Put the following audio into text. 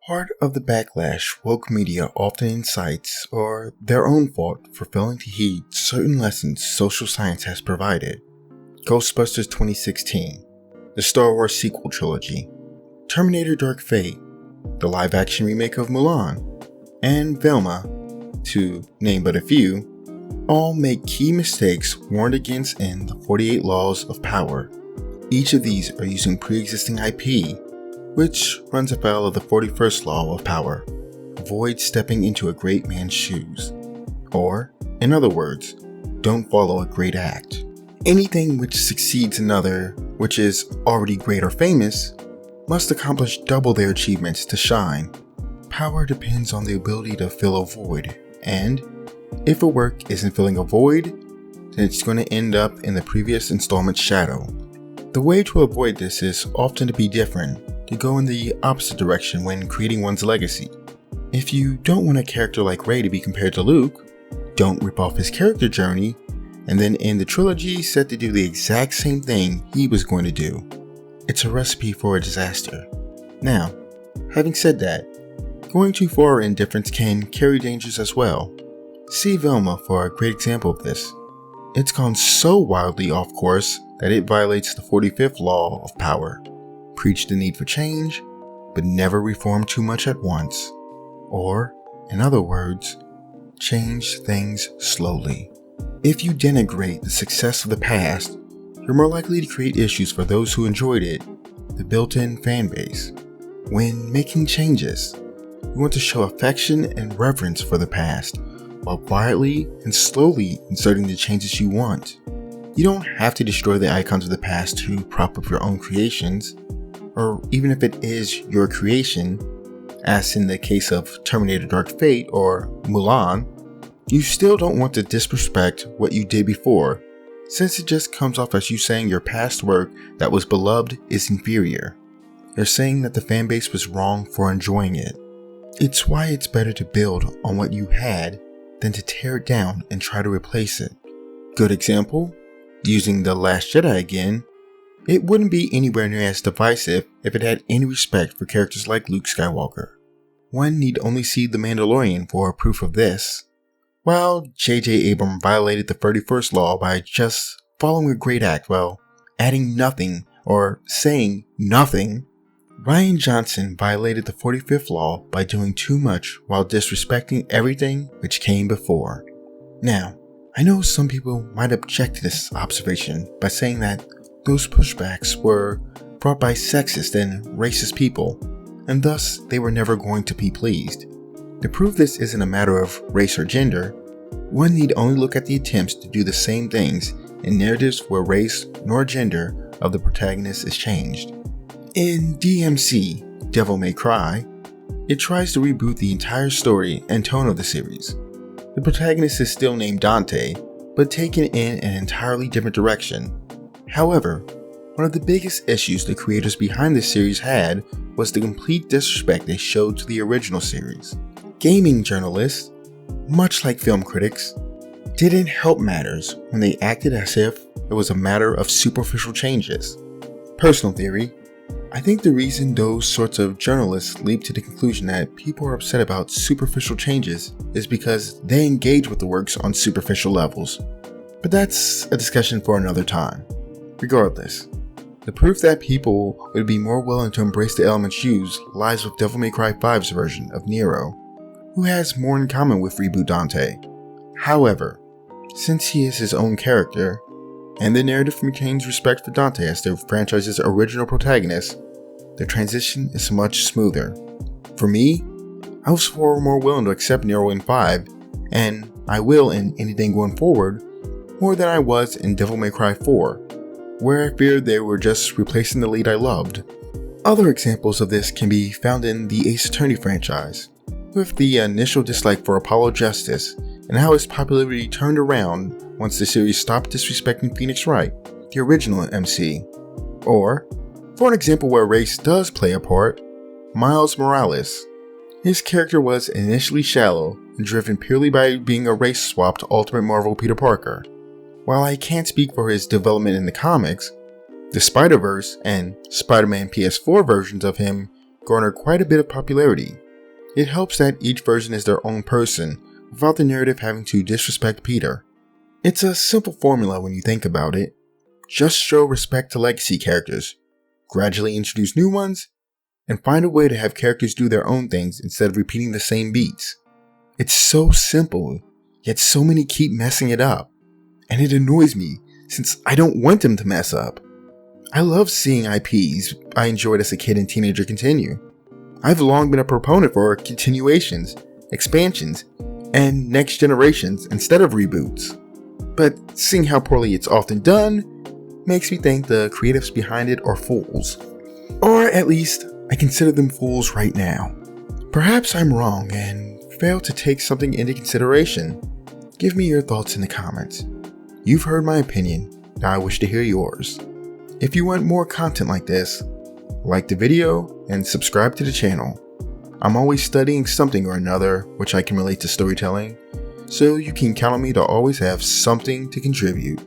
Part of the backlash woke media often incites or their own fault for failing to heed certain lessons social science has provided. Ghostbusters 2016, the Star Wars sequel trilogy, Terminator Dark Fate, the live-action remake of Mulan, and Velma, to name but a few, all make key mistakes warned against in the 48 Laws of Power. Each of these are using pre-existing IP, which runs afoul of the 41st Law of Power: avoid stepping into a great man's shoes. Or, in other words, don't follow a great act. Anything which succeeds another, which is already great or famous, must accomplish double their achievements to shine. Power depends on the ability to fill a void, and if a work isn't filling a void, then it's going to end up in the previous installment's shadow. The way to avoid this is often to be different, to go in the opposite direction when creating one's legacy. If you don't want a character like Rey to be compared to Luke, don't rip off his character journey, and then end the trilogy set to do the exact same thing he was going to do. It's a recipe for a disaster. Now, having said that, going too far in indifference can carry dangers as well. See Velma for a great example of this. It's gone so wildly off course that it violates the 45th Law of Power. Preach the need for change, but never reform too much at once. Or, in other words, change things slowly. If you denigrate the success of the past, you're more likely to create issues for those who enjoyed it, the built-in fan base. When making changes, you want to show affection and reverence for the past, while quietly and slowly inserting the changes you want. You don't have to destroy the icons of the past to prop up your own creations, or even if it is your creation, as in the case of Terminator Dark Fate or Mulan, you still don't want to disrespect what you did before, since it just comes off as you saying your past work that was beloved is inferior. You're saying that the fanbase was wrong for enjoying it. It's why it's better to build on what you had than to tear it down and try to replace it. Good example? Using The Last Jedi again, it wouldn't be anywhere near as divisive if it had any respect for characters like Luke Skywalker. One need only see The Mandalorian for proof of this. While J.J. Abrams violated the 31st Law by just following a great act while adding nothing or saying nothing, Rian Johnson violated the 45th Law by doing too much while disrespecting everything which came before. Now, I know some people might object to this observation by saying that those pushbacks were brought by sexist and racist people, and thus they were never going to be pleased. To prove this isn't a matter of race or gender, one need only look at the attempts to do the same things in narratives where race nor gender of the protagonist is changed. In DMC, Devil May Cry, it tries to reboot the entire story and tone of the series. The protagonist is still named Dante, but taken in an entirely different direction. However, one of the biggest issues the creators behind this series had was the complete disrespect they showed to the original series. Gaming journalists, much like film critics, didn't help matters when they acted as if it was a matter of superficial changes. Personal theory, I think the reason those sorts of journalists leap to the conclusion that people are upset about superficial changes is because they engage with the works on superficial levels. But that's a discussion for another time. Regardless, the proof that people would be more willing to embrace the elements used lies with Devil May Cry 5's version of Nero, who has more in common with Reboot Dante. However, since he is his own character, and the narrative maintains respect for Dante as the franchise's original protagonist, the transition is much smoother. For me, I was far more willing to accept Nero in 5, and I will in anything going forward, more than I was in Devil May Cry 4, where I feared they were just replacing the lead I loved. Other examples of this can be found in the Ace Attorney franchise, with the initial dislike for Apollo Justice and how his popularity turned around once the series stopped disrespecting Phoenix Wright, the original MC. Or, for an example where race does play a part, Miles Morales. His character was initially shallow and driven purely by being a race-swapped Ultimate Marvel Peter Parker. While I can't speak for his development in the comics, the Spider-Verse and Spider-Man PS4 versions of him garner quite a bit of popularity. It helps that each version is their own person without the narrative having to disrespect Peter. It's a simple formula when you think about it. Just show respect to legacy characters, gradually introduce new ones, and find a way to have characters do their own things instead of repeating the same beats. It's so simple, yet so many keep messing it up. And it annoys me, since I don't want them to mess up. I love seeing IPs I enjoyed as a kid and teenager continue. I've long been a proponent for continuations, expansions, and next generations instead of reboots. But seeing how poorly it's often done makes me think the creatives behind it are fools. Or at least, I consider them fools right now. Perhaps I'm wrong and fail to take something into consideration. Give me your thoughts in the comments. You've heard my opinion, now I wish to hear yours. If you want more content like this, like the video and subscribe to the channel. I'm always studying something or another which I can relate to storytelling, so you can count on me to always have something to contribute.